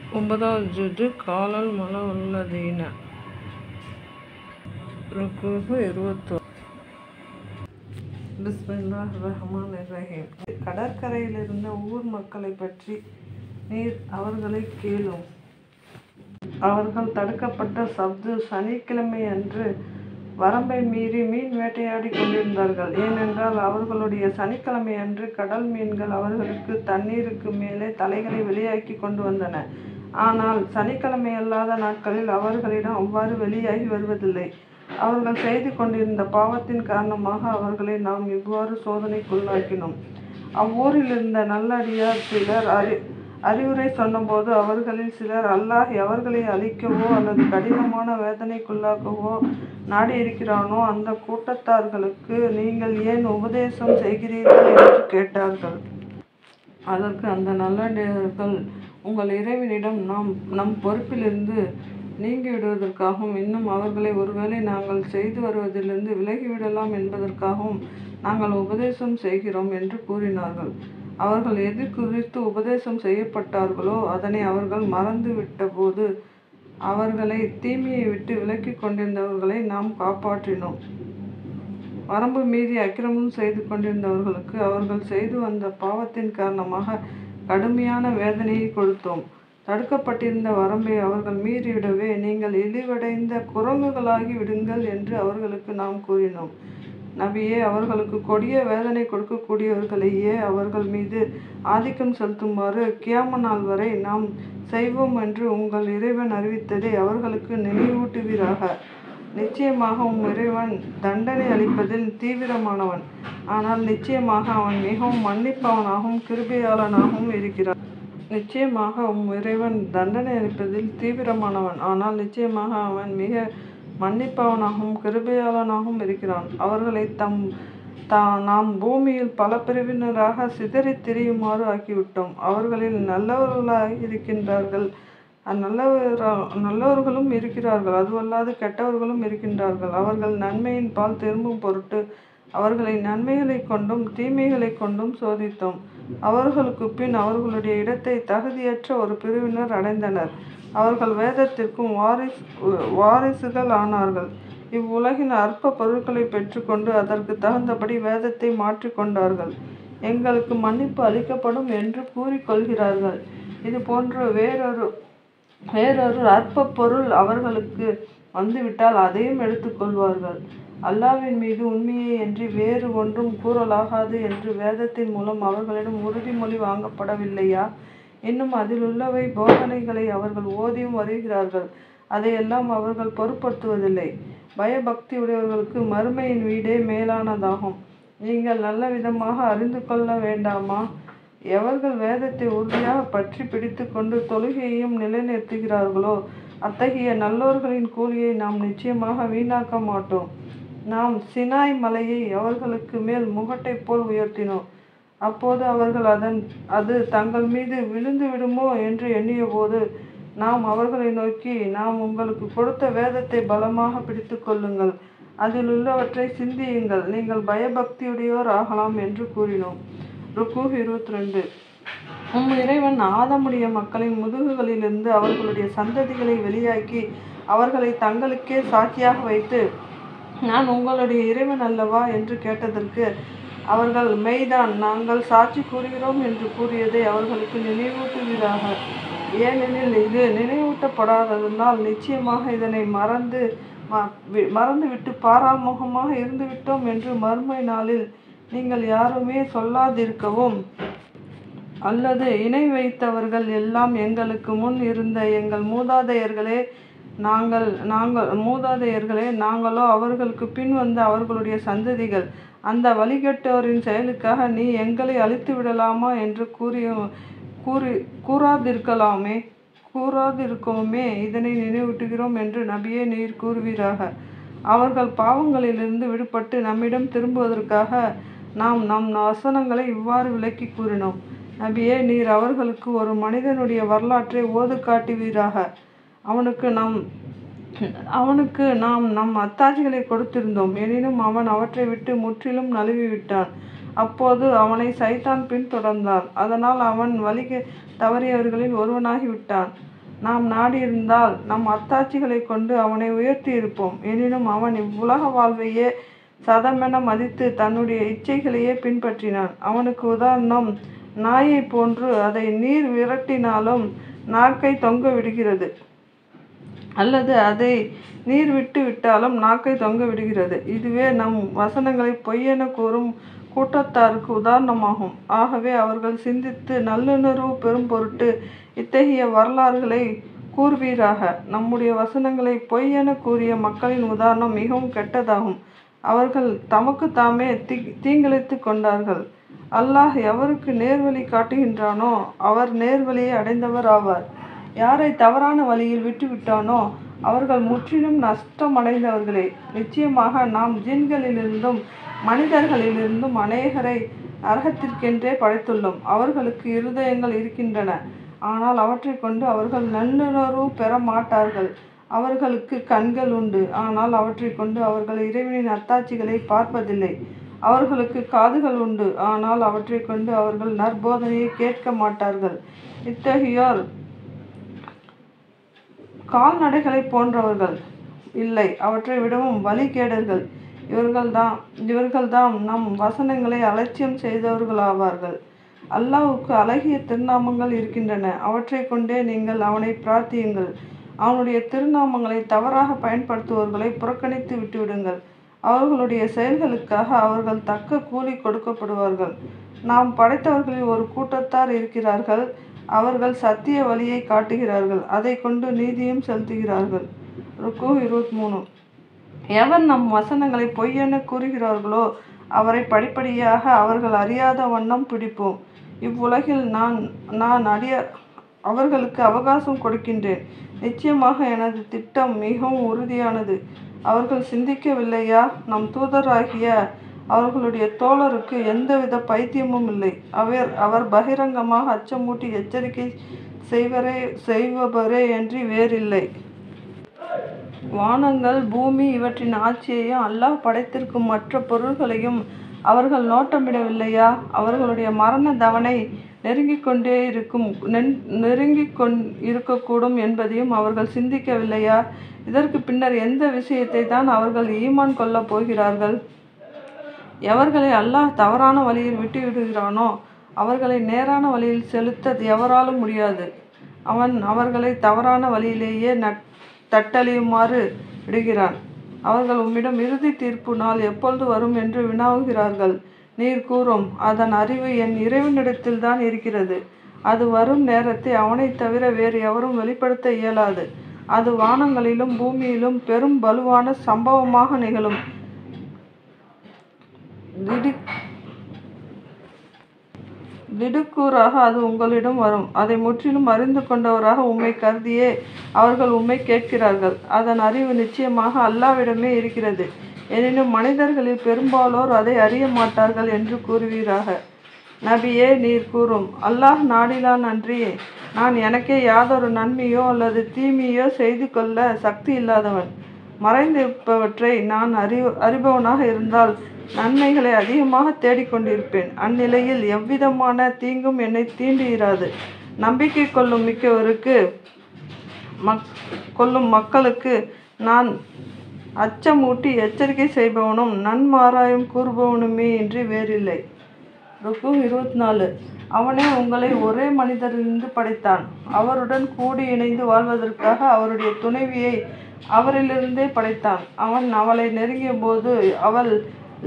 9வது ஜுஜு காலல் மலவுல்லதீன ருக்கூஹு 21. பிஸ்மில்லாஹிர் ரஹ்மானிர் ரஹீம். கடற்கரையில் இருந்த ஊர் மக்களை பற்றி நீர் அவர்களை கேளும். அவர்கள் தடுக்கப்பட்ட சப்து சனிக்கிழமை அன்று வரம்பை மீறி மீன் வேட்டையாடி கொண்டிருந்தார்கள். ஏனென்றால் அவர்களுடைய சனிக்கிழமை அன்று கடல் மீன்கள் அவர்களுக்கு தண்ணீருக்கு மேலே தலைகளை வெளியாக்கி கொண்டு வந்தன. ஆனால் சனிக்கிழமை அல்லாத நாட்களில் அவர்களிடம் அவ்வாறு வெளியாகி வருவதில்லை. அவர்கள் செய்து கொண்டிருந்த பாவத்தின் காரணமாக அவர்களை நாம் இவ்வாறு சோதனைக்குள்ளாக்கினோம். அவ்வூரில் இருந்த நல்லடியார் சிலர் அறிவுரை சொன்னபோது அவர்களில் சிலர், அல்லாஹ் எவர்களை அழிக்கவோ அல்லது கடினமான வேதனைக்குள்ளாக்கவோ நாடியிருக்கிறானோ அந்த கூட்டத்தார்களுக்கு நீங்கள் ஏன் உபதேசம் செய்கிறீர்கள் என்று கேட்டார்கள். அதற்கு அந்த நல்லடியார்கள், உங்கள் இறைவனிடம் நம் பொறுப்பிலிருந்து நீங்கிவிடுவதற்காகவும் இன்னும் அவர்களை ஒருவேளை நாங்கள் செய்து வருவதிலிருந்து விலகிவிடலாம் என்பதற்காகவும் நாங்கள் உபதேசம் செய்கிறோம் என்று கூறினார்கள். அவர்கள் எது குறித்து உபதேசம் செய்யப்பட்டார்களோ அதனை அவர்கள் மறந்துவிட்டபோது அவர்களை தீமையை விட்டு விலக்கி கொண்டிருந்தவர்களை நாம் காப்பாற்றினோம். வரம்பு மீறி அக்கிரமம் செய்து கொண்டிருந்தவர்களுக்கு அவர்கள் செய்து வந்த பாவத்தின் காரணமாக கடுமையான வேதனையை கொடுத்தோம். தடுக்கப்பட்டிருந்த வரம்பை அவர்கள் மீறிவிடவே நீங்கள் இழிவடைந்த குரங்குகளாகி விடுங்கள் என்று அவர்களுக்கு நாம் கூறினோம். நபியே, அவர்களுக்கு கொடிய வேதனை கொடுக்கக்கூடியவர்களையே அவர்கள் மீது ஆதிக்கம் செலுத்துமாறு கியாம நாள் வரை நாம் செய்வோம் என்று உங்கள் இறைவன் அறிவித்ததை அவர்களுக்கு நினைவூட்டுவீராக. நிச்சயமாக இறைவன் தண்டனை அளிப்பதில் தீவிரமானவன். ஆனால் நிச்சயமாக அவன் மிகவும் மன்னிப்பவனாகவும் கிருபையாளனாகவும் இருக்கிறான். நிச்சயமாக இறைவன் தண்டனை அளிப்பதில் தீவிரமானவன். ஆனால் நிச்சயமாக அவன் மிக மன்னிப்பவனாகவும் கிருபையாளனாகவும் இருக்கிறான். அவர்களை நாம் பூமியில் பல பிரிவினராக சிதறித் திரியுமாறு ஆக்கிவிட்டோம். அவர்களில் நல்லவர்களும் இருக்கிறார்கள், அதுவல்லாது கெட்டவர்களும் இருக்கின்றார்கள். அவர்கள் நன்மையின் பால் திரும்பும் பொருட்டு அவர்களை நன்மைகளை கொண்டும் தீமைகளை கொண்டும் சோதித்தோம். அவர்களுக்கு பின் அவர்களுடைய இடத்தை தகுதியற்ற ஒரு பிரிவினர் அடைந்தனர். அவர்கள் வேதத்திற்கும் வாரிசுகள் ஆனார்கள். இவ்வுலகின் அற்ப பொருட்களை பெற்றுக்கொண்டு அதற்கு தகுந்தபடி வேதத்தை மாற்றிக்கொண்டார்கள். எங்களுக்கு மன்னிப்பு அளிக்கப்படும் என்று கூறிக்கொள்கிறார்கள். இது போன்று வேறொரு அற்ப பொருள் அவர்களுக்கு வந்துவிட்டால் அதையும் எடுத்துக்கொள்வார்கள். அல்லாஹ்வின் மீது உண்மையை அன்றி வேறு ஒன்றும் கூறலாகாது என்று வேதத்தின் மூலம் அவர்களிடம் உறுதிமொழி வாங்கப்படவில்லையா? இன்னும் அதிலுள்ளவை போதனைகளை அவர்கள் ஓதியும் வருகிறார்கள். அதையெல்லாம் அவர்கள் பொருட்படுத்துவதில்லை. பயபக்தி உடையவர்களுக்கு மறுமையின் வீடே மேலானதாகும். நீங்கள் நல்ல விதமாக அறிந்து கொள்ள வேண்டாமா? எவர்கள் வேதத்தை உறுதியாக பற்றி பிடித்து கொண்டு தொழுகையையும் நிலைநிறுத்துகிறார்களோ அத்தகைய நல்லோர்களின் கூலியை நாம் நிச்சயமாக வீணாக்க மாட்டோம். நாம் சினாய் மலையை அவர்களுக்கு மேல் முகட்டை போல் உயர்த்தினோம். அப்போது அவர்கள் அது தங்கள் மீது விழுந்து விடுமோ என்று எண்ணிய போது நாம் அவர்களை நோக்கி, நாம் உங்களுக்கு கொடுத்த வேதத்தை பலமாக பிடித்து கொள்ளுங்கள், அதில் உள்ளவற்றை சிந்தியுங்கள், நீங்கள் பயபக்தியுடையோர் ஆகலாம் என்று கூறினோம். ருக்கு 22. இறைவன் ஆதமுடைய மக்களின் முதுகுகளிலிருந்து அவர்களுடைய சந்ததிகளை வெளியாக்கி அவர்களை தங்களுக்கே சாட்சியாக வைத்து, நான் உங்களுடைய இறைவன் அல்லவா என்று கேட்டதற்கு அவர்கள், மெய்தான், நாங்கள் சாட்சி கூறுகிறோம் என்று கூறியதை அவர்களுக்கு நினைவூட்டுவீராக. ஏனெனில் இது நினைவூட்டப்படாததனால் நிச்சயமாக இதனை மறந்துவிட்டு பாராமுகமாக இருந்துவிட்டோம் என்று மறுமை நாளில் நீங்கள் யாருமே சொல்லாதிருக்கவும், அல்லது இணை வைத்தவர்கள் எல்லாம் எங்களுக்கு முன் இருந்த எங்கள் மூதாதையர்களே, நாங்களோ அவர்களுக்கு பின் வந்த அவர்களுடைய சந்ததிகள், அந்த வழிகட்டோரின் செயலுக்காக நீ எங்களை அழித்து விடலாமா என்று கூறாதிருக்கவுமே இதனை நினைவூட்டுகிறோம் என்று நபியே நீர் கூறுவீராக. அவர்கள் பாவங்களிலிருந்து விடுபட்டு நம்மிடம் திரும்புவதற்காக நாம் நம் வசனங்களை இவ்வாறு விளக்கி கூறினோம். நபியே, நீர் அவர்களுக்கு ஒரு மனிதனுடைய வரலாற்றை ஓது காட்டுவீராக. அவனுக்கு நாம் நம் அத்தாட்சிகளை கொடுத்திருந்தோம். எனினும் அவன் அவற்றை விட்டு முற்றிலும் நழுவிவிட்டான். அப்போது அவனை சைத்தான் பின்தொடர்ந்தான். அதனால் அவன் வழி தவறியவர்களில் ஒருவனாகி விட்டான். நாம் நாடியிருந்தால் நம் அத்தாட்சிகளை கொண்டு அவனை உயர்த்தி இருப்போம். எனினும் அவன் இவ்வுலக வாழ்வையே சதமென மதித்து தன்னுடைய இச்சைகளையே பின்பற்றினான். அவனுக்கு உதாரணம் நாயை போன்று அதை நீர் விரட்டினாலும் நாக்கை தொங்க விடுகிறது, அல்லது அதை நீர் விட்டு விட்டாலும் நாக்கை தொங்க விடுகிறது. இதுவே நம் வசனங்களை பொய்யென கூறும் கூட்டத்தாருக்கு உதாரணமாகும். ஆகவே அவர்கள் சிந்தித்து நல்லுணர்வு பெறும் பொருட்டு இத்தகைய வரலாறுகளை கூறுவீராக. நம்முடைய வசனங்களை பொய்யென கூறிய மக்களின் உதாரணம் மிகவும் கெட்டதாகும். அவர்கள் தமக்கு தாமே தீங்கிழைத்து கொண்டார்கள். அல்லாஹ் எவருக்கு நேர்வழி காட்டுகின்றானோ அவர் நேர்வழியை அடைந்தவர் ஆவார். யாரை தவறான வழியில் விட்டுவிட்டானோ அவர்கள் முற்றிலும் நஷ்டமடைந்தவர்களே. நிச்சயமாக நாம் ஜின்களிலிருந்தும் மனிதர்களிலிருந்தும் அநேகரை நரகத்திற்கென்றே படைத்துள்ளோம். அவர்களுக்கு இருதயங்கள் இருக்கின்றன, ஆனால் அவற்றை கொண்டு அவர்கள் நல்லுணர்வு பெற மாட்டார்கள். அவர்களுக்கு கண்கள் உண்டு, ஆனால் அவற்றை கொண்டு அவர்கள் இறைவனின் அத்தாட்சிகளை பார்ப்பதில்லை. அவர்களுக்கு காதுகள் உண்டு, ஆனால் அவற்றை கொண்டு அவர்கள் நற்போதனையை கேட்க மாட்டார்கள். இத்தகையோர் கால்நடைகளை போன்றவர்கள் இல்லை, அவற்றை விடவும் வழிகேடர்கள். இவர்கள்தாம் நம் வசனங்களை அலட்சியம் செய்தவர்களாவார்கள். அல்லாஹ்வுக்கு அழகிய திருநாமங்கள் இருக்கின்றன, அவற்றை கொண்டே நீங்கள் அவனை பிரார்த்தியுங்கள். அவனுடைய திருநாமங்களை தவறாக பயன்படுத்துபவர்களை புறக்கணித்து விட்டுவிடுங்கள். அவர்களுடைய செயல்களுக்காக அவர்கள் தக்க கூலி கொடுக்கப்படுவார்கள். நாம் படைத்தவர்களில் ஒரு கூட்டத்தார் இருக்கிறார்கள், அவர்கள் சத்திய வழியை காட்டுகிறார்கள், அதை கொண்டு நீதியும் செலுத்துகிறார்கள். ருக்கு 23. எவர் நம் வசனங்களை பொய்யென கூறுகிறார்களோ அவரை படிப்படியாக அவர்கள் அறியாத வண்ணம் பிடிப்போம். இவ்வுலகில் நான் அவர்களுக்கு அவகாசம் கொடுக்கின்றேன். நிச்சயமாக எனது திட்டம் மிகவும் உறுதியானது. அவர்கள் சிந்திக்கவில்லையா? நம் தூதராகிய அவர்களுடைய தோழருக்கு எந்தவித பைத்தியமும் இல்லை. அவர் பகிரங்கமாக அச்சமூட்டி எச்சரிக்கை செய்பவரே என்று வேறில்லை. வானங்கள் பூமி இவற்றின் ஆட்சியையும் அல்லாஹ் படைத்திருக்கும் மற்ற பொருள்களையும் அவர்கள் நோட்டமிடவில்லையா? அவர்களுடைய மரண தவணை நெருங்கிக் இருக்கக்கூடும் என்பதையும் அவர்கள் சிந்திக்கவில்லையா? இதற்கு பின்னர் எந்த விஷயத்தை தான் அவர்கள் ஈமான் கொள்ளப் போகிறார்கள்? எவர்களை அல்லாஹ் தவறான வழியில் விட்டுவிடுகிறானோ அவர்களை நேரான வழியில் செலுத்த எவராலும் முடியாது. அவன் அவர்களை தவறான வழியிலேயே தட்டழியுமாறு விடுகிறான். அவர்கள் உம்மிடம் இறுதி தீர்ப்பு நாள் எப்பொழுது வரும் என்று வினாவுகிறார்கள். நீர் கூறும், அதன் அறிவு என் இறைவனிடத்தில் தான் இருக்கிறது. அது வரும் நேரத்தை அவனைத் தவிர வேறு எவரும் வெளிப்படுத்த இயலாது. அது வானங்களிலும் பூமியிலும் பெரும் வலுவான சம்பவமாக நிகழும். திடுக்கூறாக அது உங்களிடம் வரும். அதை முற்றிலும் அறிந்து கொண்டவராக உம்மை கருதியே அவர்கள் உம்மை கேட்கிறார்கள். அதன் அறிவு நிச்சயமாக அல்லாஹ்விடமே இருக்கிறது. எனினும் மனிதர்களில் பெரும்பாலோர் அதை அறிய மாட்டார்கள் என்று கூறுவீராக. நபியே, நீர் கூறும், அல்லாஹ் நாடிலான் அன்றி நான் எனக்கே யாதொரு நன்மையோ அல்லது தீமையோ செய்து கொள்ள சக்தி இல்லாதவன். மறைந்திருப்பவற்றை நான் அறிபவனாக இருந்தால் நன்மைகளை அதிகமாக தேடிக்கொண்டிருப்பேன். அந்நிலையில் எவ்விதமான தீங்கும் என்னை தீண்டியிராது. நம்பிக்கை கொள்ளும் மக்களுக்கு நான் அச்சமூட்டி எச்சரிக்கை செய்பவனும் நன்மாராயம் கூறுபவனுமே இன்றி வேறில்லை. ருக்கு 24. அவனே உங்களை ஒரே மனிதரிலிருந்து படைத்தான். அவருடன் கூடி இணைந்து வாழ்வதற்காக அவருடைய துணைவியை அவரிலிருந்தே படைத்தான். அவன் அவளை நெருங்கிய போது அவள்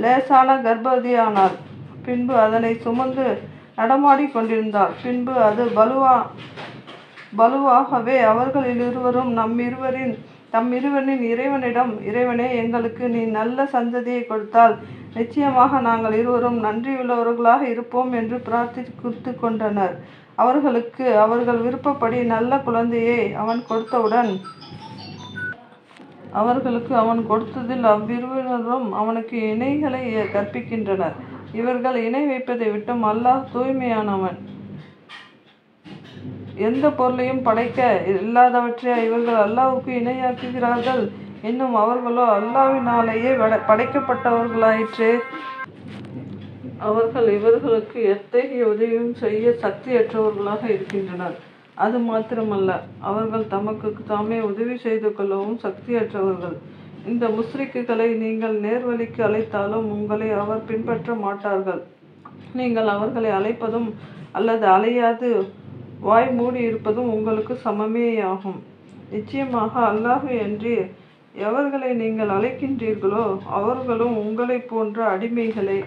லேசான கர்ப்பவதியானாள். பின்பு அதனை சுமந்து நடமாடி கொண்டிருந்தாள். பின்பு அது பலுவாகவே அவர்களில் இருவரும் தம்மிருவரின் இறைவனிடம், இறைவனே, எங்களுக்கு நீ நல்ல சந்ததியை கொடுத்தால் நிச்சயமாக நாங்கள் இருவரும் நன்றியுள்ளவர்களாக இருப்போம் என்று பிரார்த்தித்து கொண்டனர். அவர்களுக்கு அவர்கள் விருப்பப்படி நல்ல குழந்தையை அவன் கொடுத்தவுடன் அவர்களுக்கு அவன் கொடுத்ததில் அவ்விருவரும் அவனுக்கு இணைகளை கற்பிக்கின்றனர். இவர்கள் இணை வைப்பதை விட்டும் அல்லாஹ் தூய்மையானவன். எந்த பொருளையும் படைக்க இல்லாதவற்றை இவர்கள் அல்லாஹ்வுக்கு இணையாக்குகிறார்கள். இன்னும் அவர்களோ அல்லாஹ்வினாலேயே படைக்கப்பட்டவர்களாயிற்றே. அவர்கள் இவர்களுக்கு எத்தகைய உதவியும் செய்ய சக்தியற்றவர்களாக இருக்கின்றனர். அது மாத்திரமல்ல, அவர்கள் தமக்கு தாமே உதவி செய்து கொள்ளவும் சக்தியற்றவர்கள். இந்த முஸ்ரிக்குகளை நீங்கள் நேர்வழிக்கு அழைத்தாலும் உங்களை அவர் பின்பற்ற மாட்டார்கள். நீங்கள் அவர்களை அழைப்பதும் அல்லது அழையாது வாய் மூடி இருப்பதும் உங்களுக்கு சமமேயாகும். நிச்சயமாக அல்லாஹ் அன்றி எவர்களை நீங்கள் அழைக்கின்றீர்களோ அவர்களும் உங்களைப் போன்ற அடிமைகளே.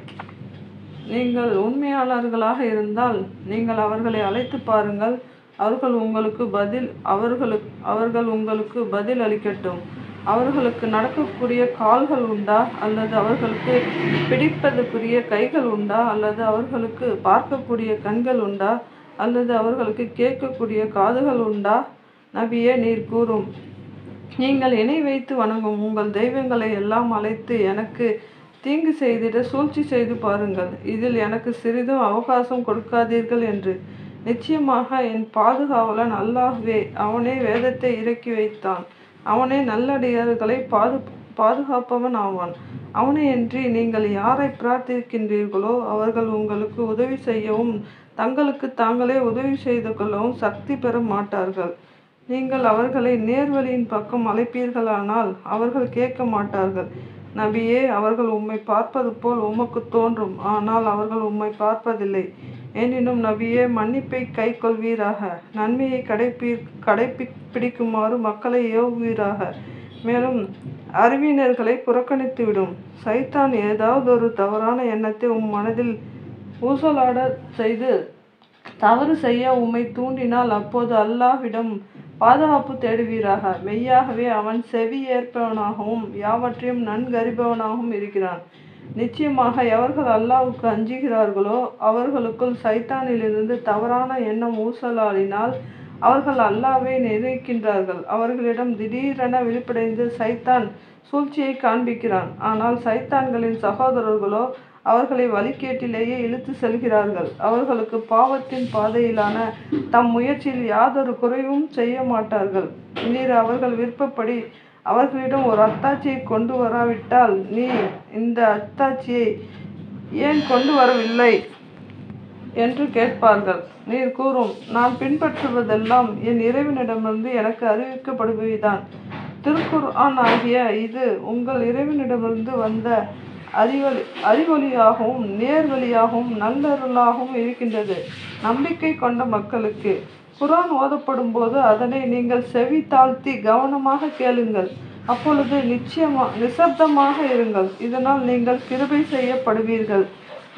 நீங்கள் உண்மையாளர்களாக இருந்தால் நீங்கள் அவர்களை அழைத்து பாருங்கள். அவர்கள் உங்களுக்கு பதில் அளிக்கட்டும். அவர்களுக்கு நடக்கக்கூடிய கால்கள் உண்டா, அல்லது அவர்களுக்கு பிடிப்பதற்குரிய கைகள் உண்டா, அல்லது அவர்களுக்கு பார்க்கக்கூடிய கண்கள் உண்டா, அல்லது அவர்களுக்கு கேட்கக்கூடிய காதுகள் உண்டா? நபியே, நீர் கூறும், நீங்கள் இணை வைத்து வணங்கும் உங்கள் தெய்வங்களை எல்லாம் அழைத்து எனக்கு தீங்கு செய்திட சூழ்ச்சி செய்து பாருங்கள். இதில் எனக்கு சிறிதும் அவகாசம் கொடுக்காதீர்கள் என்று. நிச்சயமாக என் பாதுகாவலன் அல்லாஹ்வே. அவனே வேதத்தை இறக்கி வைத்தான். அவனே நல்லடியார்களை பாதுகாப்பவன் ஆவான். அவனையன்றி நீங்கள் யாரை பிரார்த்திக்கின்றீர்களோ அவர்கள் உங்களுக்கு உதவி செய்யவும் தங்களுக்கு தாங்களே உதவி செய்து கொள்ளவும் சக்தி பெற மாட்டார்கள். நீங்கள் அவர்களை நேர்வழியின் பக்கம் அழைப்பீர்களானால் அவர்கள் கேட்க மாட்டார்கள். நபியே, அவர்கள் உம்மை பார்ப்பது போல் உமக்கு தோன்றும், ஆனால் அவர்கள் உம்மை பார்ப்பதில்லை. எனினும் நபியே, மன்னிப்பை கை கொள்வீராக, நன்மையை கடைப்பிடிக்குமாறு மக்களை ஏவுவீராக. மேலும் அறிவினர்களை புறக்கணித்துவிடும். சைத்தான் ஏதாவது ஒரு தவறான எண்ணத்தை மனதில் ஊசலாட செய்து தவறு செய்ய உம்மை தூண்டினால் அப்போது அல்லாஹ்விடம் பாதுகாப்பு தேடுவீராக. மெய்யாகவே அவன் செவி ஏற்பவனாகவும் யாவற்றையும் நன்கறிபவனாகவும் இருக்கிறான். நிச்சயமாக எவர்கள் அல்லாஹ்வுக்கு அஞ்சுகிறார்களோ அவர்களுக்குள் சைத்தானிலிருந்து தவறான எண்ணம் ஊசலாடினால் அவர்கள் அல்லாஹ்வை நினைக்கின்றார்கள். அவர்களிடம் திடீரென விழிப்படைந்து சைத்தான் சூழ்ச்சியை காண்பிக்கிறான். ஆனால் சைத்தான்களின் சகோதரர்களோ அவர்களை வழிகேட்டிலேயே இழுத்து செல்கிறார்கள். அவர்களுக்கு பாவத்தின் பாதையிலான தம் முயற்சியில் யாதொரு குறைவும் செய்ய மாட்டார்கள். நீர் அவர்கள் விருப்பப்படி அவர்களிடம் ஒரு அத்தாட்சியை கொண்டு வராவிட்டால் நீ இந்த அத்தாட்சியை ஏன் கொண்டு வரவில்லை என்று கேட்பார்கள். நீர் கூறும், நான் பின்பற்றுவதெல்லாம் என் இறைவனிடமிருந்து எனக்கு அறிவிக்கப்படுபவைதான். திருக்குர்ஆன் ஆகிய இது உங்கள் இறைவனிடமிருந்து வந்த அறிவொளியாகவும் நேர்வழியாகவும் நல்லருளாகவும் இருக்கின்றது நம்பிக்கை கொண்ட மக்களுக்கு. குர்ஆன் ஓதப்படும் போது அதனை நீங்கள் செவி தாழ்த்தி கவனமாக கேளுங்கள். அப்பொழுது நிசப்தமாக இருங்கள். இதனால் நீங்கள் கிருபை செய்யப்படுவீர்கள்.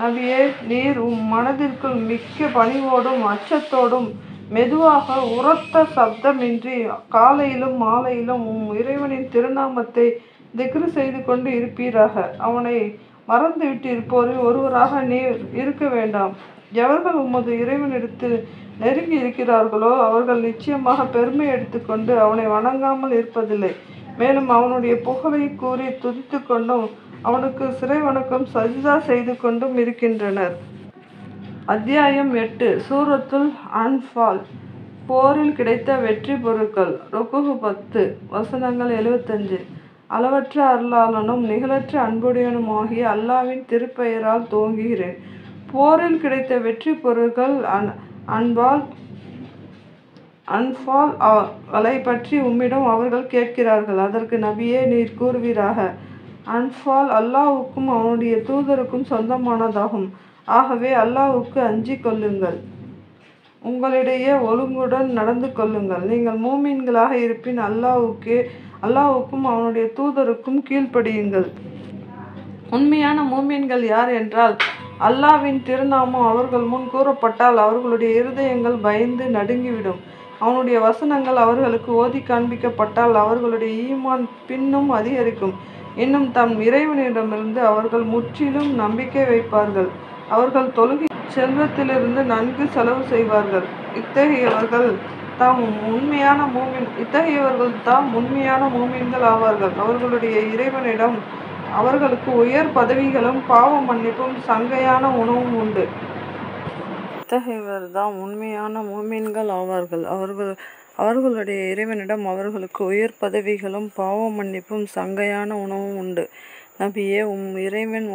நபியே, நீர் மனதிற்குள் மிக்க பணிவோடும் அச்சத்தோடும் மெதுவாக உரத்த சப்தமின்றி காலையிலும் மாலையிலும் இறைவனின் திருநாமத்தை திக்ரு செய்து கொண்டு இருப்பீராக. அவனை மறந்துவிட்டு இருப்போரில் ஒருவராக நீர் இருக்க வேண்டாம். எவர்கள் உமது இறைவனிடத்தில் நெருங்கி இருக்கிறார்களோ அவர்கள் நிச்சயமாக பெருமை எடுத்துக்கொண்டு அவனை வணங்காமல் இருப்பதில்லை. மேலும் அவனுடைய புகழை கூறி துதித்து கொண்டும் அவனுக்கு சிறை வணக்கம் சஜ்தா செய்து கொண்டும் இருக்கின்றனர். அத்தியாயம் 8. சூரத்துல் அன்ஃபால். போரில் கிடைத்த வெற்றி பொருட்கள். ருக்குஹ் 10 வசனங்கள் 75. அளவற்ற அருளாளனும் நிகழற்ற அன்புடையனுமாகிய அல்லாஹ்வின் திருப்பெயரால் துவங்குகிறேன். போரில் கிடைத்த வெற்றி பொருட்கள். அன்ஃபால் களை பற்றி உம்மிடம் அவர்கள் கேட்கிறார்கள். அதற்கு நபியே, நீர் கூறுவீராக, அன்ஃபால் அல்லாஹ்வுக்கும் அவனுடைய தூதருக்கும் சொந்தமானதாகும். ஆகவே அல்லாஹ்வுக்கு அஞ்சிக் கொள்ளுங்கள். உங்களிடையே ஒழுங்குடன் நடந்து கொள்ளுங்கள். நீங்கள் மூமின்களாக இருப்பின் அல்லாஹ்வுக்கும் அவனுடைய தூதருக்கும் கீழ்ப்படியுங்கள். உண்மையான மூமின்கள் யார் என்றால், அல்லாஹ்வின் திருநாமம் அவர்கள் முன் கூறப்பட்டால் அவர்களுடைய இருதயங்கள் பயந்து நடுங்கிவிடும். அவனுடைய வசனங்கள் அவர்களுக்கு ஓதி காண்பிக்கப்பட்டால் அவர்களுடைய ஈமான் பின்னும் அதிகரிக்கும். இன்னும் தம் இறைவனிடமிருந்து அவர்கள் முற்றிலும் நம்பிக்கை வைப்பார்கள். அவர்கள் தொழுகை செல்வத்திலிருந்து நன்கு செலவு செய்வார்கள். இத்தகையவர்கள் தாம் உண்மையான மூமின்கள் ஆவார்கள். அவர்களுடைய இறைவனிடம் அவர்களுக்கு உயர் பதவிகளும் பாவ மன்னிப்பும் சங்கையான உணவும் உண்டு. இத்தகையவர்தாம் உண்மையான மூமின்கள் ஆவார்கள். அவர்களுடைய இறைவனிடம் அவர்களுக்கு உயர் பதவிகளும் பாவ மன்னிப்பும் சங்கையான உணவும் உண்டு. நபியே, இறைவன்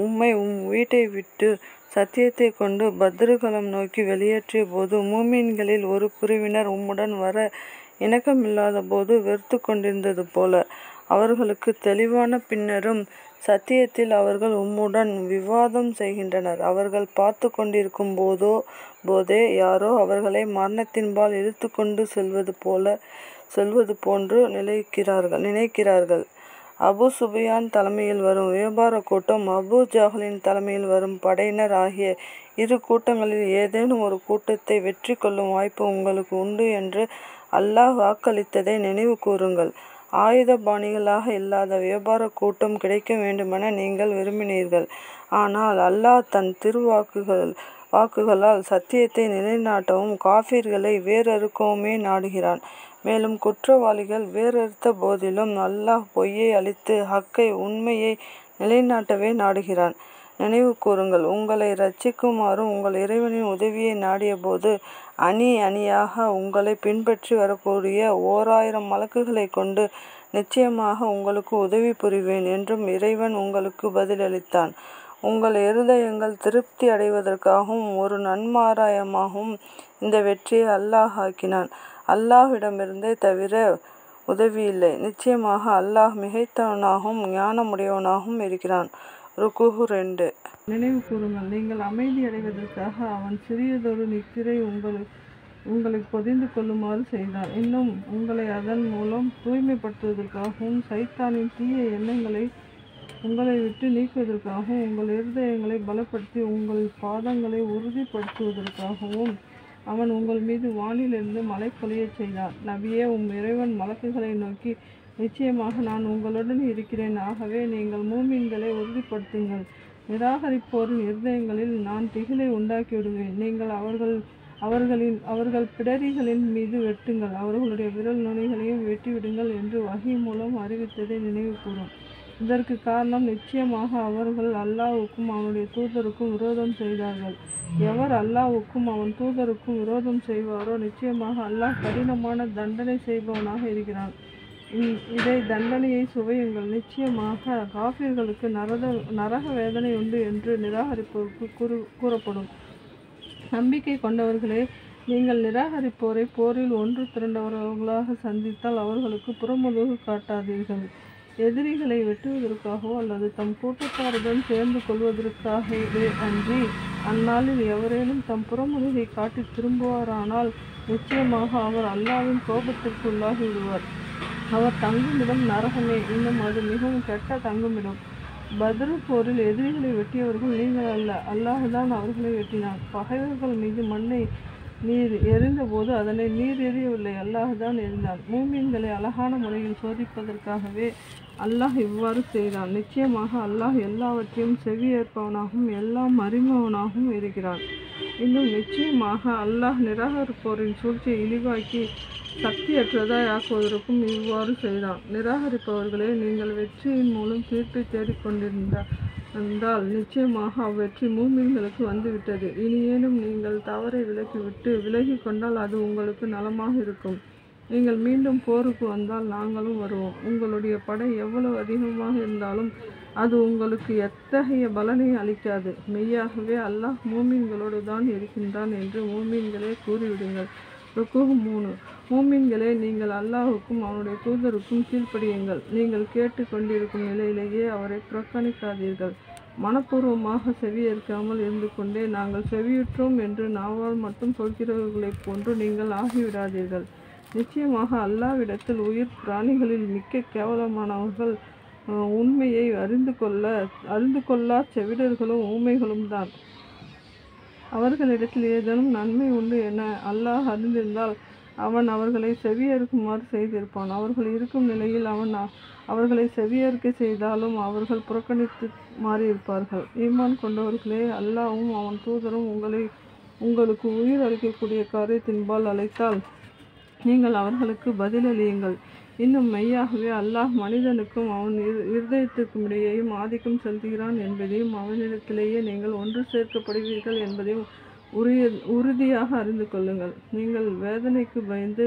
உம்மை வீட்டை விட்டு சத்தியத்தை கொண்டு பத்ருகலம் நோக்கி வெளியேற்றிய போது மூமீன்களில் ஒரு பிரிவினர் உம்முடன் வர இணக்கமில்லாத போது வெறுத்து கொண்டிருந்தது போல அவர்களுக்கு தெளிவான பின்னரும் சத்தியத்தில் அவர்கள் உம்முடன் விவாதம் செய்கின்றனர். அவர்கள் பார்த்து கொண்டிருக்கும் போதே யாரோ அவர்களை மரணத்தின்பால் இழுத்து கொண்டு செல்வது போன்று நினைக்கிறார்கள். அபு சுபியான் தலைமையில் வரும் வியாபார கூட்டம், அபு ஜஹலின் தலைமையில் வரும் படையினர் ஆகிய இரு கூட்டங்களில் ஏதேனும் ஒரு கூட்டத்தை வெற்றி கொள்ளும் வாய்ப்பு உங்களுக்கு உண்டு என்று அல்லாஹ் வாக்களித்ததை நினைவு கூறுங்கள். ஆயுதபாணிகளாக இல்லாத வியாபார கூட்டம் கிடைக்க வேண்டுமென நீங்கள் விரும்பினீர்கள். ஆனால் அல்லாஹ் தன் வாக்குகளால் சத்தியத்தை நிலைநாட்டவும் காஃபிர்களை வேறறுக்கவுமே நாடுகிறான். மேலும் குற்றவாளிகள் வேறறுத்த போதிலும் அல்லாஹ் பொய்யை அழித்து ஹக்கை உண்மையை நிலைநாட்டவே நாடுகிறான். நினைவு கூறுங்கள், உங்களை இரட்சிக்குமாறும் உங்கள் இறைவனின் உதவியை நாடிய போது அணியாக உங்களை பின்பற்றி வரக்கூடிய 1000 மலக்குகளை கொண்டு நிச்சயமாக உங்களுக்கு உதவி புரிவேன் என்றும் இறைவன் உங்களுக்கு பதிலளித்தான். உங்கள் இருதயங்கள் திருப்தி அடைவதற்காகவும் ஒரு நன்மாராயமாகவும் இந்த வெற்றியை அல்லாஹ் ஆக்கினான். அல்லாஹ்விடமிருந்தே தவிர உதவி இல்லை. நிச்சயமாக அல்லாஹ் மிகைத்தவனாகவும் ஞானமுடையவனாகவும் இருக்கிறான். ருக்குஹு 2. நினைவு கூறுங்கள், நீங்கள் அமைதி அடைவதற்காக அவன் சிறியதொரு நித்திரை உங்களை பொதிந்து கொள்ளுமாறு செய்தான். இன்னும் உங்களை அதன் மூலம் தூய்மைப்படுத்துவதற்காகவும் சைத்தானின் தீய எண்ணங்களை உங்களை விட்டு நீக்குவதற்காகவும் உங்கள் இருதயங்களை பலப்படுத்தி உங்கள் பாதங்களை உறுதிப்படுத்துவதற்காகவும் அவன் உங்கள் மீது வானிலிருந்து மழை பொழியச் செய்தான். நபியே, இறைவன் மலக்குகளை நோக்கி, நிச்சயமாக நான் உங்களுடன் இருக்கிறேன். ஆகவே நீங்கள் மூமின்களை உறுதிப்படுத்துங்கள். நிராகரிப்போரின் இருதயங்களில் நான் திகிலை உண்டாக்கிவிடுவேன். நீங்கள் அவர்கள் பிடரிகளின் மீது வெட்டுங்கள், அவர்களுடைய விரல் நுனிகளையும் வெட்டிவிடுங்கள் என்று வஹி மூலம் அறிவித்ததை நினைவு கூறும். இதற்கு காரணம், நிச்சயமாக அவர்கள் அல்லாஹ்வுக்கும் அவனுடைய தூதருக்கும் விரோதம் செய்தார்கள். எவர் அல்லாஹ்வுக்கும் அவன் தூதருக்கும் விரோதம் செய்வாரோ நிச்சயமாக அல்லாஹ் கடினமான தண்டனை செய்பவனாக இருக்கிறான். இதை தண்டனையை சுவையுங்கள். நிச்சயமாக காஃபிர்களுக்கு நரக வேதனை உண்டு என்று நிராகரிப்போருக்கு கூறப்படும். நம்பிக்கை கொண்டவர்களே, நீங்கள் நிராகரிப்போரை போரில் ஒன்று திரண்டவர்களாக சந்தித்தால் அவர்களுக்கு புறமுதுகு காட்டாதீர்கள். எதிரிகளை வெட்டுவதற்காகவோ அல்லது தம் கூட்டத்தாருடன் சேர்ந்து கொள்வதற்காகவே அன்றி அந்நாளில் எவரேனும் தம் புறமுதுகை காட்டி திரும்புவாரானால் நிச்சயமாக அவர் அல்லாஹ்வின் கோபத்திற்கு உள்ளாகி விடுவார். அவர் தங்குமிடம் நரகமே, இன்னும் அது மிகவும் கெட்ட தங்குமிடம். பத்ரு போரில் எதிரிகளை வெட்டியவர்கள் நீங்கள் அல்ல, அல்லாஹ்தான் அவர்களை வெட்டினான். பகைவர்கள் மீது மண்ணை நீர் எறிந்தபோது அதனை நீர் எறியவில்லை, அல்லாஹ்தான் எறிந்தான். மூமின்களை அழகான முறையில் சோதிப்பதற்காகவே அல்லாஹ் இவ்வாறு செய்தான். நிச்சயமாக அல்லாஹ் எல்லாவற்றையும் செவியேற்பவனாகவும் எல்லாம் அறிபவனாகவும் இருக்கிறான். இன்னும் நிச்சயமாக அல்லாஹ் நிராகரிப்போரின் சூழ்ச்சியை இழிவாக்கி சக்தியற்றதாய் ஆக்குவதற்கும் இவ்வாறு செய்தான். நிராகரிப்பவர்களே, நீங்கள் வெற்றியின் மூலம் தீர்ப்பை தேடிக்கொண்டிருந்தால் நிச்சயமாக அவ்வெற்றி மூமின்களுக்கு வந்துவிட்டது. இனியேனும் நீங்கள் தவறை விலகி கொண்டால் அது உங்களுக்கு நலமாக இருக்கும். நீங்கள் மீண்டும் போருக்கு வந்தால் நாங்களும் வருவோம். உங்களுடைய படை எவ்வளவு அதிகமாக இருந்தாலும் அது உங்களுக்கு எத்தகைய பலனை அளிக்காது. மெய்யாகவே அல்லாஹ் மூமின்களோடு தான் இருக்கின்றான் என்று மூமின்களே கூறிவிடுங்கள். ருக்குஹு 3. மூமின்களே, நீங்கள் அல்லாஹ்வுக்கும் அவனுடைய தூதருக்கும் கீழ்ப்படியுங்கள். நீங்கள் கேட்டு கொண்டிருக்கும் நிலையிலேயே அவரை புறக்கணிக்காதீர்கள். மனப்பூர்வமாக செவியேற்காமல் இருந்து கொண்டே நாங்கள் செவியுற்றோம் என்று நாவால் மட்டும் சொல்கிறவர்களைப் போன்று நீங்கள் ஆகிவிடாதீர்கள். நிச்சயமாக அல்லாஹ்விடத்தில் உயிர் பிராணிகளில் மிக்க கேவலமானவர்கள் உண்மையை அறிந்து கொள்ளா செவிடர்களும் ஊமைகளும் தான். அவர்களிடத்தில் ஏதேனும் நன்மை உண்டு என அல்லாஹ் அறிந்திருந்தால் அவன் அவர்களை செவியேற்குமாறு செய்திருப்பான். அவர்கள் இருக்கும் நிலையில் அவன் அவர்களை செவியேற்க செய்தாலும் அவர்கள் புறக்கணித்து மாறியிருப்பார்கள். ஈமான் கொண்டவர்களே, அல்லாஹ்வும் அவன் தூதரும் உங்களுக்கு உயிர் அளிக்கக்கூடிய காரியத்தின்பால் அழைத்தால் நீங்கள் அவர்களுக்கு பதிலளியுங்கள். இன்னும் மெய்யாகவே அல்லாஹ் மனிதனுக்கும் அவன் இருதயத்திற்கும் இடையேயும் ஆதிக்கம் செலுத்துகிறான் என்பதையும் அவனிடத்திலேயே நீங்கள் ஒன்று சேர்க்கப்படுவீர்கள் என்பதையும் உறுதியாக அறிந்து கொள்ளுங்கள். நீங்கள் வேதனைக்கு பயந்து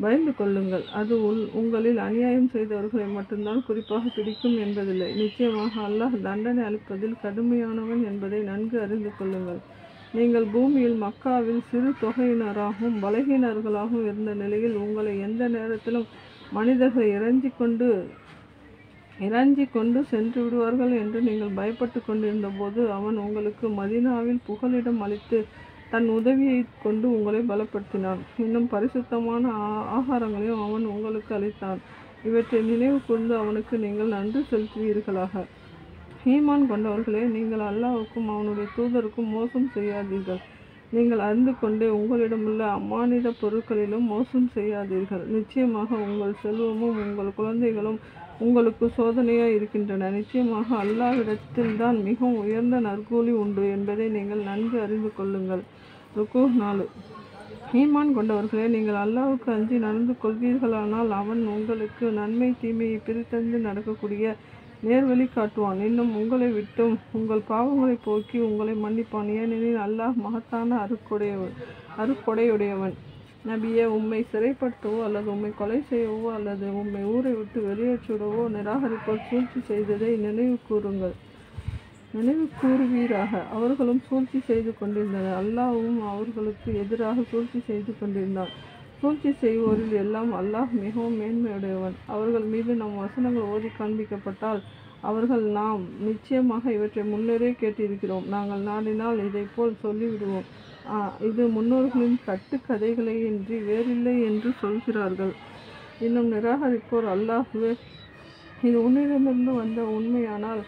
பயந்து கொள்ளுங்கள். அது உங்களில் அநியாயம் செய்தவர்களை மட்டும்தான் குறிப்பாக பிடிக்கும் என்பதில்லை. நிச்சயமாக அல்லாஹ் தண்டனை அளிப்பதில் கடுமையானவன் என்பதை நன்கு அறிந்து கொள்ளுங்கள். நீங்கள் பூமியில் மக்காவில் சிறு தொகையினராகவும் பலகீனர்களாகவும் இருந்த நிலையில் உங்களை எந்த நேரத்திலும் மனிதர்கள் இறைஞ்சி கொண்டு சென்று விடுவார்கள் என்று நீங்கள் பயப்பட்டு கொண்டிருந்த போது அவன் உங்களுக்கு மதீனாவில் புகலிடம் அளித்து தன் உதவியை கொண்டு உங்களை பலப்படுத்தினான். இன்னும் பரிசுத்தமான ஆகாரங்களையும் அவன் உங்களுக்கு அளித்தான். இவற்றை நினைவு கூர்ந்து அவனுக்கு நீங்கள் நன்றி செலுத்துவீர்களாக. ஈமான் கொண்டவர்களே, நீங்கள் அல்லாஹ்வுக்கும் அவனுடைய தூதருக்கும் மோசம் செய்யாதீர்கள். நீங்கள் அறிந்து கொண்டே உங்களிடமுள்ள அம்மானித பொருட்களிலும் மோசம் செய்யாதீர்கள். நிச்சயமாக உங்கள் செல்வமும் உங்கள் குழந்தைகளும் உங்களுக்கு சோதனையாய் இருக்கின்றன. நிச்சயமாக அல்லாஹ்விடத்தில்தான் மிகவும் உயர்ந்த நற்கூலி உண்டு என்பதை நீங்கள் நன்கு அறிந்து கொள்ளுங்கள். ருக்கூ 4. ஈமான் கொண்டவர்களே, நீங்கள் அல்லாஹ்வுக்கு அஞ்சி நடந்து கொள்வீர்களானால் அவன் உங்களுக்கு நன்மை தீமையை பிரித்தறிந்து நடக்கக்கூடிய நேர்வழி காட்டுவான். இன்னும் உங்களை விட்டும் உங்கள் பாவங்களை போக்கி உங்களை மன்னிப்பான். ஏனெனில் அல்லாஹ் மகத்தான அருக்கொடையுடையவன். நபியே, உம்மை சிறைப்படுத்தவோ அல்லது உம்மை கொலை செய்யவோ அல்லது உம்மை ஊரை விட்டு வெளியேற்றிவிடவோ நிராகரிப்போர் சூழ்ச்சி செய்ததை நினைவு கூறுவீராக. அவர்களும் சூழ்ச்சி செய்து கொண்டிருந்தனர். அல்லாஹ்வும் அவர்களுக்கு எதிராக சூழ்ச்சி செய்து கொண்டிருந்தான். சூழ்ச்சி செய்வோரில் எல்லாம் அல்லாஹ் மிகவும் மேன்மையுடையவன். அவர்கள் மீது நம் வசனங்கள் ஓதி காண்பிக்கப்பட்டால் அவர்கள், நாம் நிச்சயமாக இவற்றை முன்னரே கேட்டிருக்கிறோம், நாங்கள் நாடினால் இதை போல் சொல்லிவிடுவோம், இது முன்னோர்களின் கட்டுக்கதைகளை இன்றி வேறில்லை என்று சொல்கிறார்கள். இன்னும் நிராகரிப்போர், அல்லாஹ்வே, இது உன்னிடமிருந்து வந்த உண்மையானால்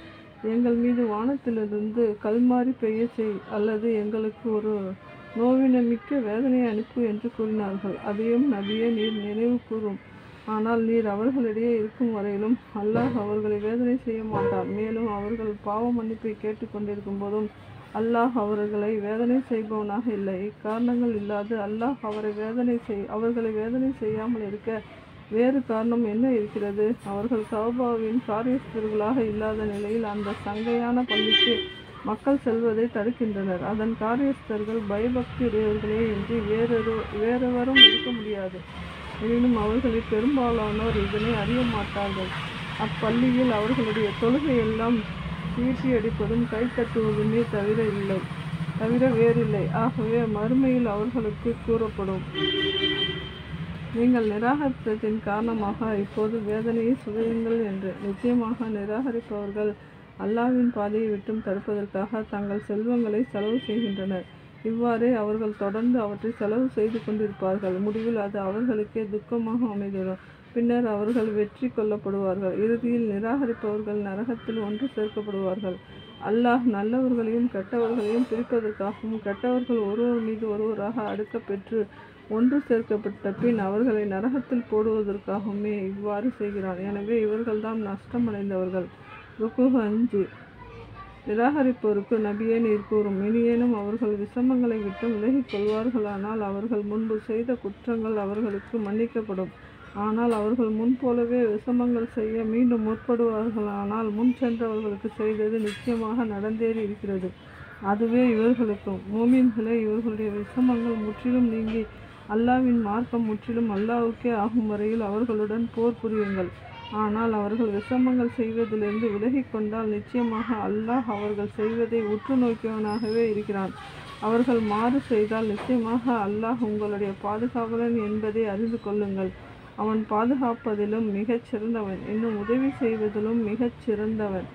எங்கள் மீது வானத்திலிருந்து கல்மாரி பெய்ய செய், அல்லது எங்களுக்கு ஒரு நோவினமிக்க வேதனையை அனுப்பு என்று கூறினார்கள். அதையும் நபியே நீர் நினைவு கூறும். ஆனால் நீர் அவர்களிடையே இருக்கும் வரையிலும் அல்லாஹ் அவர்களை வேதனை செய்ய மாட்டார். மேலும் அவர்கள் பாவ மன்னிப்பை கேட்டுக்கொண்டிருக்கும் போதும் அல்லாஹ் அவர்களை வேதனை செய்பவனாக இல்லை. இக்காரணங்கள் இல்லாது அல்லாஹ் அவர்களை வேதனை செய்யாமல் இருக்க வேறு காரணம் என்ன இருக்கிறது? அவர்கள் கஅபாவின் காரியஸ்தர்களாக இல்லாத நிலையில் அந்த சங்கையான பள்ளிக்கு மக்கள் செல்வதை தடுக்கின்றனர். அதன் காரியஸ்தர்கள் பயபக்தி உடையவர்களே இன்றி வேறெவரும் இருக்க முடியாது. எனினும் அவர்களில் பெரும்பாலானோர் இதனை அறிய மாட்டார்கள். அப்பள்ளியில் அவர்களுடைய தொழுகையெல்லாம் சீட்டி அடிப்பதும் கைத்தட்டுவதுமே தவிர வேறில்லை. ஆகவே மறுமையில் அவர்களுக்கு கூறப்படும், நீங்கள் நிராகரித்ததின் காரணமாக இப்போது வேதனையை சுவையுங்கள் என்று. நிச்சயமாக நிராகரிப்பவர்கள் அல்லாஹ்வின் பாதையை விட்டும் தடுப்பதற்காக தங்கள் செல்வங்களை செலவு செய்கின்றனர். இவ்வாறே அவர்கள் தொடர்ந்து அவற்றை செலவு செய்து கொண்டிருப்பார்கள். முடிவில் அது அவர்களுக்கே துக்கமாக அமைந்துவிடும். பின்னர் அவர்கள் வெற்றி கொள்ளப்படுவார்கள். இறுதியில் நிராகரிப்பவர்கள் நரகத்தில் ஒன்று சேர்க்கப்படுவார்கள். அல்லாஹ் நல்லவர்களையும் கெட்டவர்களையும் பிரிப்பதற்காகவும் கெட்டவர்கள் ஒருவர் மீது ஒருவராக அடுக்கப்பெற்று ஒன்று சேர்க்கப்பட்ட பின் அவர்களை நரகத்தில் போடுவதற்காகவுமே இவ்வாறு செய்கிறான். எனவே இவர்கள்தான் நஷ்டமடைந்தவர்கள். ருக்கூ 5. நிராகரிப்போருக்கு நபியே நீர் கூறும், இனியேனும் அவர்கள் விஷமங்களை விட்டு விலகிக் கொள்வார்களானால் அவர்கள் முன்பு செய்த குற்றங்கள் அவர்களுக்கு மன்னிக்கப்படும். ஆனால் அவர்கள் முன்போலவே விஷமங்கள் செய்ய மீண்டும் முற்படுவார்களானால் முன் சென்றவர்களுக்கு செய்தது நிச்சயமாக நடந்தேறி இருக்கிறது. அதுவே இவர்களுக்கும். மோமீன்களே, இவர்களுடைய விஷமங்கள் முற்றிலும் நீங்கி அல்லாஹ்வின் மார்க்கம் முற்றிலும் அல்லாஹ்வுக்கே ஆகும் வரையில் அவர்களுடன் போர் புரியுங்கள். ஆனால் அவர்கள் விஷமங்கள் செய்வதிலிருந்து விலகிக் கொண்டால் நிச்சயமாக அல்லாஹ் அவர்கள் செய்வதை உற்று நோக்கியவனாகவே இருக்கிறான். அவர்கள் மாறு செய்தால் நிச்சயமாக அல்லாஹ் உங்களுடைய பாதுகாவலன் என்பதை அறிந்து கொள்ளுங்கள். அவன் பாதுகாப்பதிலும் மிகச் சிறந்தவன், இன்னும் உதவி செய்வதிலும் மிகச் சிறந்தவன்.